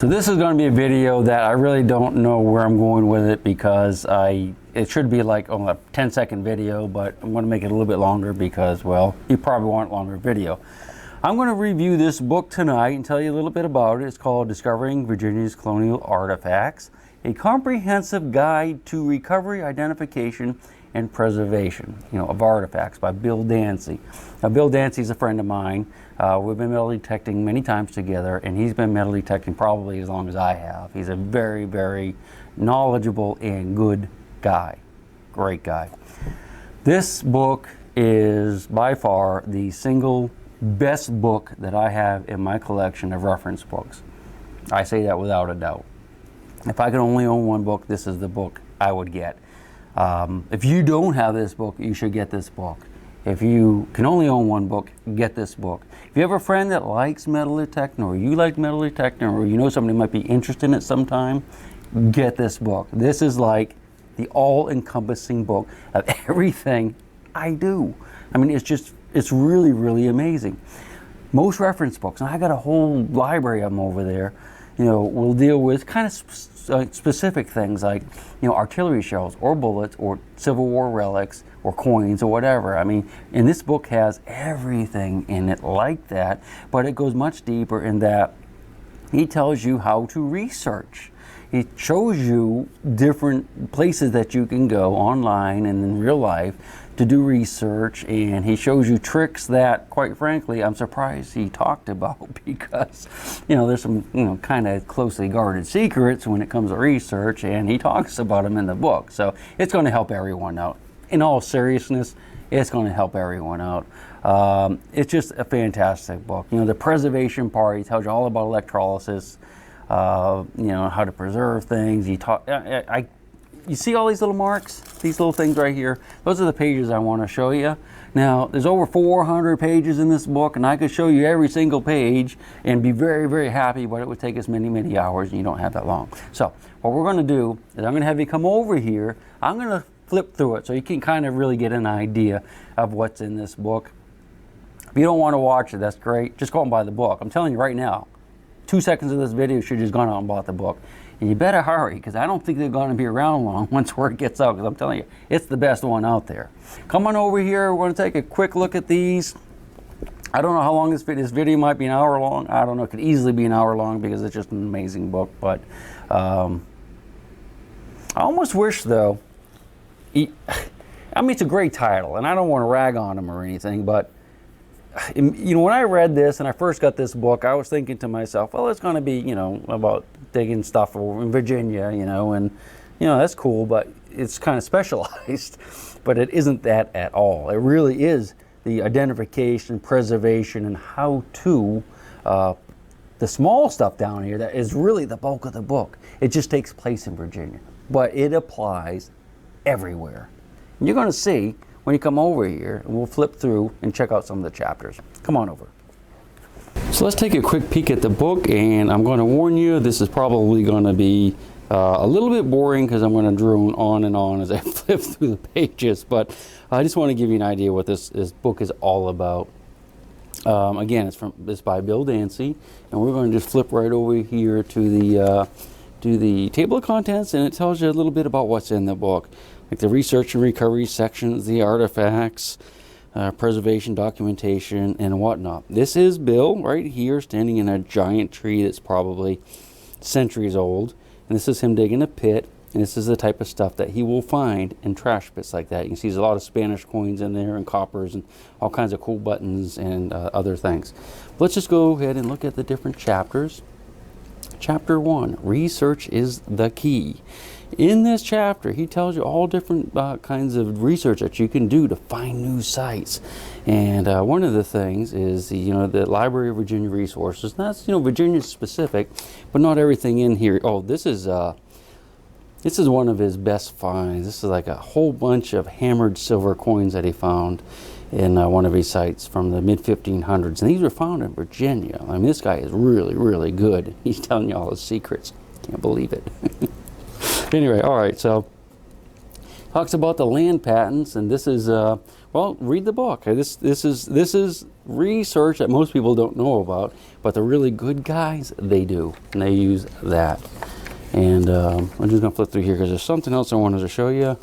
So this is going to be a video that I really don't know where I'm going with it because it should be like a 10-second video, but I'm going to make it a little bit longer because, well, you probably want a longer video. I'm going to review this book tonight and tell you a little bit about it. It's called Discovering Virginia's Colonial Artifacts, a comprehensive guide to recovery, identification, and preservation, of artifacts, by Bill Dancy. Now, Bill Dancy is a friend of mine. We've been metal detecting many times together, and he's been metal detecting probably as long as I have. He's a very, very knowledgeable and good guy. Great guy. This book is by far the single best book that I have in my collection of reference books. I say that without a doubt. If I could only own one book, this is the book I would get. If you don't have this book, you should get this book. If you can only own one book, get this book. If you have a friend that likes metal detecting, or you like metal detecting, or you know somebody might be interested in it sometime, get this book. This is like the all-encompassing book of everything I do. I mean, it's really, really amazing. Most reference books, and I got a whole library of them over there, will deal with kind of specific things like, artillery shells or bullets or Civil War relics or coins or whatever. I mean, and this book has everything in it like that, but it goes much deeper in that he tells you how to research. He shows you different places that you can go online and in real life to do research, and he shows you tricks that, quite frankly, I'm surprised he talked about because, there's some, kind of closely guarded secrets when it comes to research, and he talks about them in the book. So it's going to help everyone out. In all seriousness, it's going to help everyone out. It's just a fantastic book. The preservation part, he tells you all about electrolysis, how to preserve things. You see all these little marks, these little things right here? Those are the pages I want to show you. Now, there's over 400 pages in this book, and I could show you every single page and be very, very happy, but it would take us many, many hours, and you don't have that long. So what we're going to do is I'm going to have you come over here. I'm going to flip through it so you can kind of really get an idea of what's in this book. If you don't want to watch it, that's great. Just go and buy the book. I'm telling you right now, 2 seconds of this video, you should have just gone out and bought the book. And you better hurry, because I don't think they're going to be around long once word gets out, because I'm telling you, it's the best one out there. Come on over here. We're going to take a quick look at these. I don't know how long this video might be, an hour long. I don't know. It could easily be an hour long because it's just an amazing book. But I almost wish, though, I mean, it's a great title, and I don't want to rag on them or anything, but when I read this and I first got this book, I was thinking to myself, well, it's going to be, about digging stuff over in Virginia, and, that's cool, but it's kind of specialized. But it isn't that at all. It really is the identification, preservation, and how to, the small stuff down here that is really the bulk of the book. It just takes place in Virginia, but it applies everywhere. And you're going to see when you come over here, and we'll flip through and check out some of the chapters. Come on over. So let's take a quick peek at the book, and I'm going to warn you, this is probably going to be a little bit boring because I'm going to drone on and on as I flip through the pages, but I just want to give you an idea what this book is all about. Again, it's by Bill Dancy, and we're going to just flip right over here to the table of contents, and it tells you a little bit about what's in the book, like the research and recovery sections, the artifacts, preservation, documentation, and whatnot. This is Bill right here standing in a giant tree that's probably centuries old, and this is him digging a pit, and this is the type of stuff that he will find in trash pits like that. You can see there's a lot of Spanish coins in there and coppers and all kinds of cool buttons and other things. Let's just go ahead and look at the different chapters. Chapter 1, Research is the Key. In this chapter, he tells you all different kinds of research that you can do to find new sites. And one of the things is the Library of Virginia Resources. And that's Virginia specific, but not everything in here. Oh, this is one of his best finds. This is like a whole bunch of hammered silver coins that he found in one of his sites from the mid-1500s. And these were found in Virginia. I mean, this guy is really, really good. He's telling you all his secrets. Can't believe it. Anyway, all right, so talks about the land patents, and this is well, read the book. This is research that most people don't know about, but the really good guys, they do, and they use that. And I'm just going to flip through here because there's something else I wanted to show you.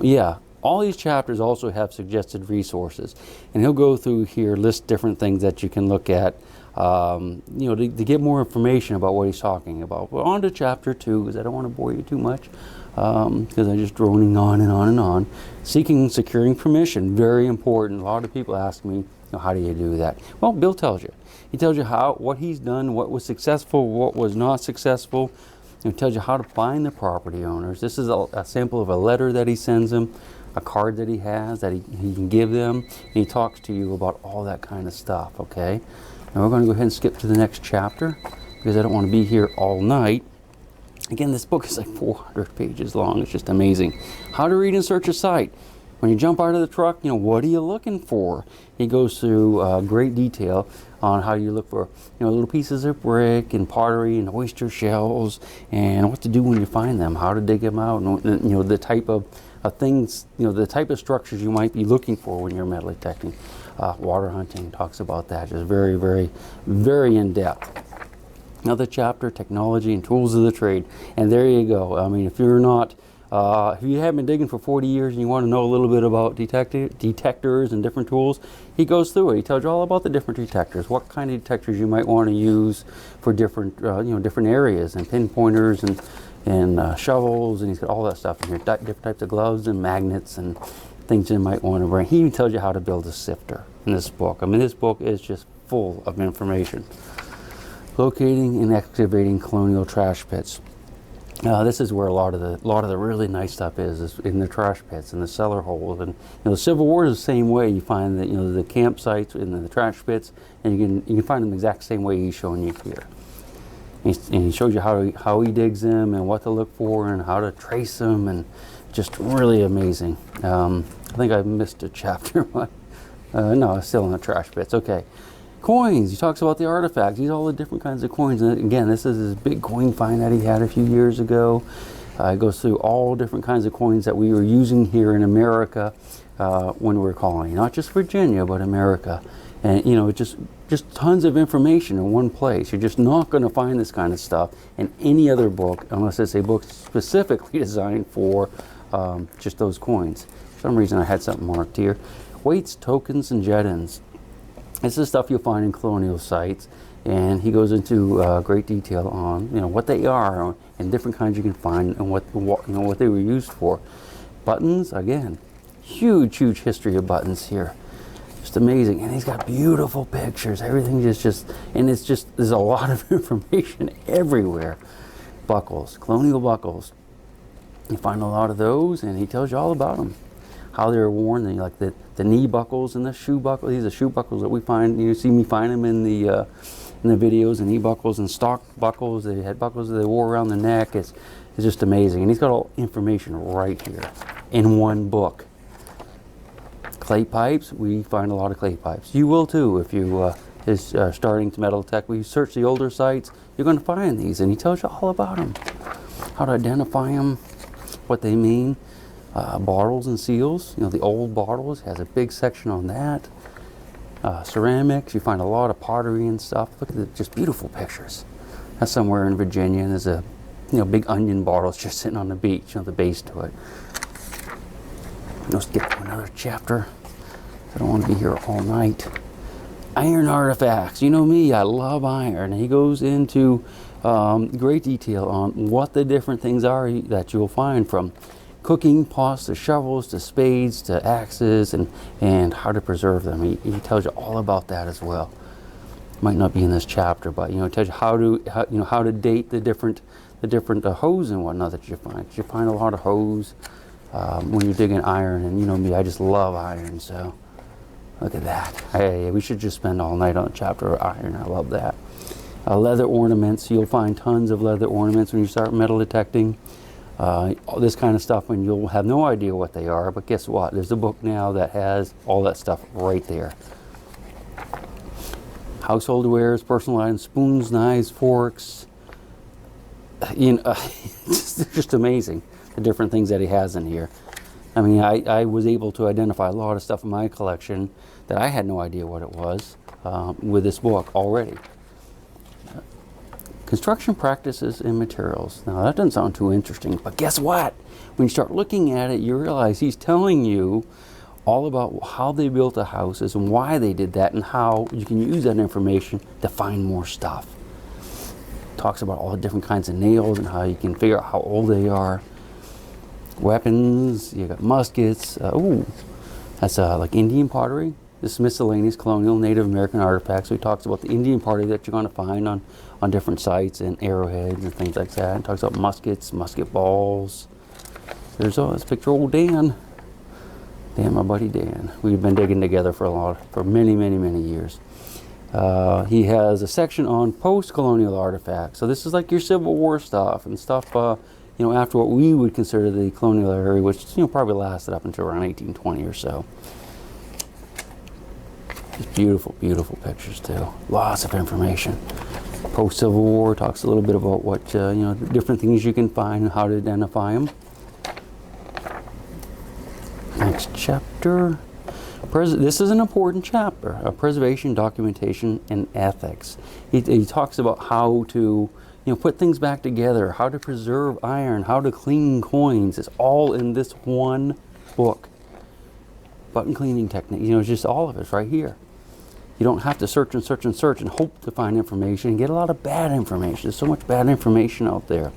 Yeah, all these chapters also have suggested resources, and he'll go through here, list different things that you can look at, you know, to get more information about what he's talking about. But on to chapter 2, because I don't want to bore you too much, because I'm just droning on and on and on. Seeking and securing permission, very important. A lot of people ask me, you know, how do you do that? Well, Bill tells you. He tells you what he's done, what was successful, what was not successful. He tells you how to find the property owners. This is a sample of a letter that he sends them, a card that he has that he can give them, and he talks to you about all that kind of stuff, okay? Now we're going to go ahead and skip to the next chapter because I don't want to be here all night. Again, this book is like 400 pages long. It's just amazing. How to read and search a site. When you jump out of the truck, you know, what are you looking for? He goes through great detail on how you look for, you know, little pieces of brick and pottery and oyster shells, and what to do when you find them, how to dig them out, and you know, the type of things, you know, the type of structures you might be looking for when you're metal detecting. Water hunting talks about that, just very, very, very in depth. Another chapter, technology and tools of the trade, and there you go. I mean, if you're not if you haven't been digging for 40 years and you want to know a little bit about detectors and different tools, he goes through it. He tells you all about the different detectors, what kind of detectors you might want to use for different, you know, different areas, and pinpointers and shovels, and he's got all that stuff in here. Different types of gloves and magnets and things you might want to bring. He even tells you how to build a sifter in this book. I mean, this book is just full of information. Locating and excavating colonial trash pits. This is where a lot of the really nice stuff is in the trash pits and the cellar holes. And you know, the Civil War is the same way. You find that, you know, the campsites and the trash pits, and you can find them the exact same way he's showing you here. And he shows you how he digs them and what to look for and how to trace them, and just really amazing. I think I missed a chapter, but no, it's still in the trash pits. Okay. Coins. He talks about the artifacts. These are all the different kinds of coins. And again, this is his big coin find that he had a few years ago. It goes through all different kinds of coins that we were using here in America when we were colony, not just Virginia, but America. And you know, just tons of information in one place. You're just not going to find this kind of stuff in any other book unless it's a book specifically designed for just those coins. For some reason, I had something marked here. Weights, tokens, and jet-ins. This is stuff you'll find in colonial sites, and he goes into great detail on, you know, what they are and different kinds you can find and what you know, what they were used for. Buttons, again, huge history of buttons here. Just amazing. And he's got beautiful pictures. Everything is just, and it's just, there's a lot of information everywhere. Buckles, colonial buckles. You find a lot of those, and he tells you all about them. How they were worn, and like the knee buckles and the shoe buckles. These are shoe buckles that we find. You see me find them in the videos, and knee buckles and stock buckles. They had buckles that they wore around the neck. It's just amazing. And he's got all information right here in one book. Clay pipes. We find a lot of clay pipes. You will too if you is starting to metal detect. We search the older sites. You're going to find these, and he tells you all about them. How to identify them, what they mean. Bottles and seals, you know, the old bottles, has a big section on that. Ceramics, you find a lot of pottery and stuff. Look at the just beautiful pictures. That's somewhere in Virginia, and there's a, you know, big onion bottle just sitting on the beach, you know, the base to it. Let's get to another chapter. I don't want to be here all night. Iron artifacts. You know me, I love iron. And he goes into great detail on what the different things are that you'll find, from cooking pots to shovels to spades to axes, and how to preserve them. He tells you all about that as well. Might not be in this chapter, but you know, it tells you how to date the different hose and whatnot that you find. You find a lot of hose when you're digging iron, and you know me, I just love iron. So look at that. Hey, we should just spend all night on a chapter of iron. I love that. Leather ornaments. You'll find tons of leather ornaments when you start metal detecting. All this kind of stuff, and you'll have no idea what they are, but guess what? There's a book now that has all that stuff right there. Household wares, personal items, spoons, knives, forks. You know, it's just amazing, the different things that he has in here. I mean, I was able to identify a lot of stuff in my collection that I had no idea what it was with this book already. Construction practices and materials. Now that doesn't sound too interesting, but guess what? When you start looking at it, you realize he's telling you all about how they built the houses and why they did that and how you can use that information to find more stuff. Talks about all the different kinds of nails and how you can figure out how old they are. Weapons, you got muskets. Ooh, that's like Indian pottery. This is miscellaneous colonial Native American artifacts. So he talks about the Indian pottery that you're going to find on different sites and arrowheads and things like that. He talks about muskets, musket balls. There's this picture of old Dan. Dan, my buddy Dan. We've been digging together for many, many, many years. He has a section on post-colonial artifacts. So this is like your Civil War stuff and stuff, you know, after what we would consider the colonial era, which, you know, probably lasted up until around 1820 or so. Just beautiful, beautiful pictures too. Lots of information. Post-Civil War talks a little bit about what, you know, the different things you can find and how to identify them. Next chapter. This is an important chapter, preservation, documentation, and ethics. He talks about how to, you know, put things back together, how to preserve iron, how to clean coins. It's all in this one book. Button cleaning technique, you know, it's just all of it's right here. You don't have to search and search and search and hope to find information and get a lot of bad information. There's so much bad information out there.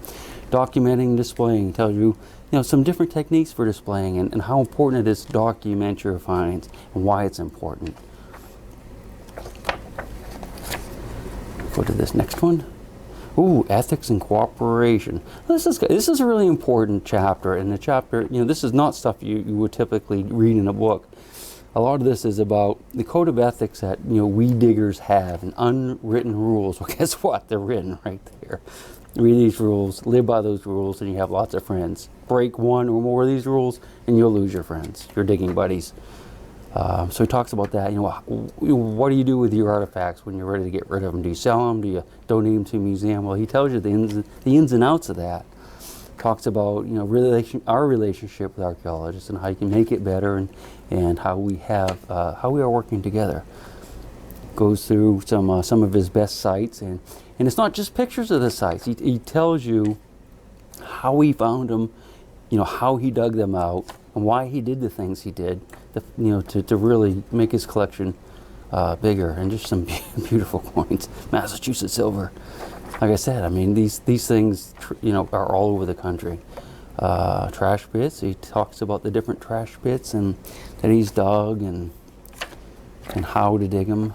Documenting, displaying tells you, you know, some different techniques for displaying and how important it is to document your finds and why it's important. Go to this next one. Ooh, ethics and cooperation. This is a really important chapter, and the chapter, you know, this is not stuff you would typically read in a book. A lot of this is about the code of ethics that, you know, we diggers have and unwritten rules. Well, guess what? They're written right there. Read these rules, live by those rules, and you have lots of friends. Break one or more of these rules, and you'll lose your friends, your digging buddies. So he talks about that. You know, what do you do with your artifacts when you're ready to get rid of them? Do you sell them? Do you donate them to a museum? Well, he tells you the ins and outs of that. Talks about, you know, our relationship with archaeologists and how you can make it better and how we are working together. Goes through some of his best sites and it's not just pictures of the sites. He tells you how he found them, you know, how he dug them out and why he did the things he did, you know, to really make his collection bigger, and just some beautiful coins. Massachusetts silver. Like I said, I mean, these things, you know, are all over the country. Trash pits. He talks about the different trash pits and that he's dug and how to dig them.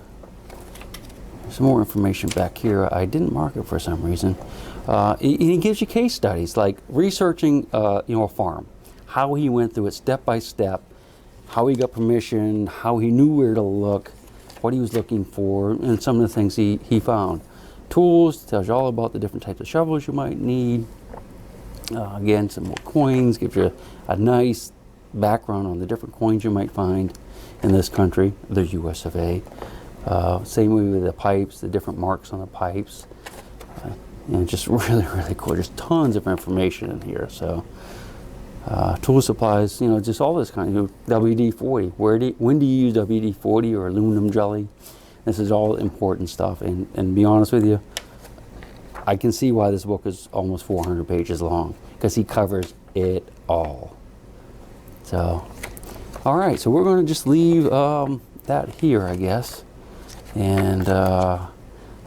Some more information back here. I didn't mark it for some reason. He gives you case studies, like researching, you know, a farm, how he went through it step by step, how he got permission, how he knew where to look, what he was looking for, and some of the things he found. Tools, tells you all about the different types of shovels you might need. Again, some more coins, gives you a nice background on the different coins you might find in this country, the US of A. Same way with the pipes, the different marks on the pipes. And just really, really cool. There's tons of information in here. So, tool supplies, you know, just all this kind of, you know, WD-40. When do you use WD-40 or aluminum jelly? This is all important stuff. And to be honest with you, I can see why this book is almost 400 pages long, because he covers it all. So, all right. So we're going to just leave that here, I guess. And I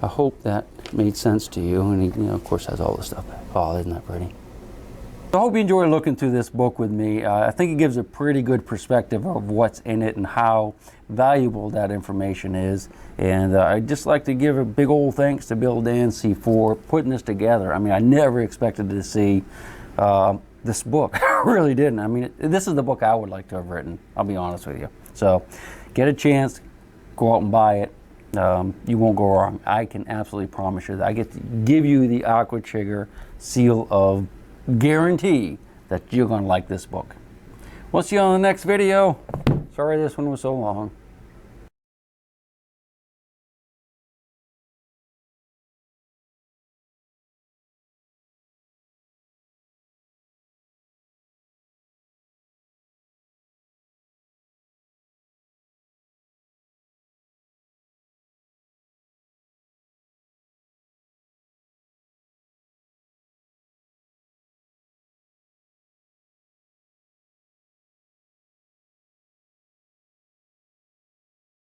hope that made sense to you. And he, you know, of course, has all this stuff. Oh, isn't that pretty? I hope you enjoy looking through this book with me. I think it gives a pretty good perspective of what's in it and how valuable that information is. And I'd just like to give a big old thanks to Bill Dancy for putting this together. I mean, I never expected to see this book. I really didn't. I mean, this is the book I would like to have written. I'll be honest with you. So get a chance, go out and buy it. You won't go wrong. I can absolutely promise you that. I get to give you the Aquachigger seal of guarantee that you're going to like this book. We'll see you on the next video. Sorry this one was so long.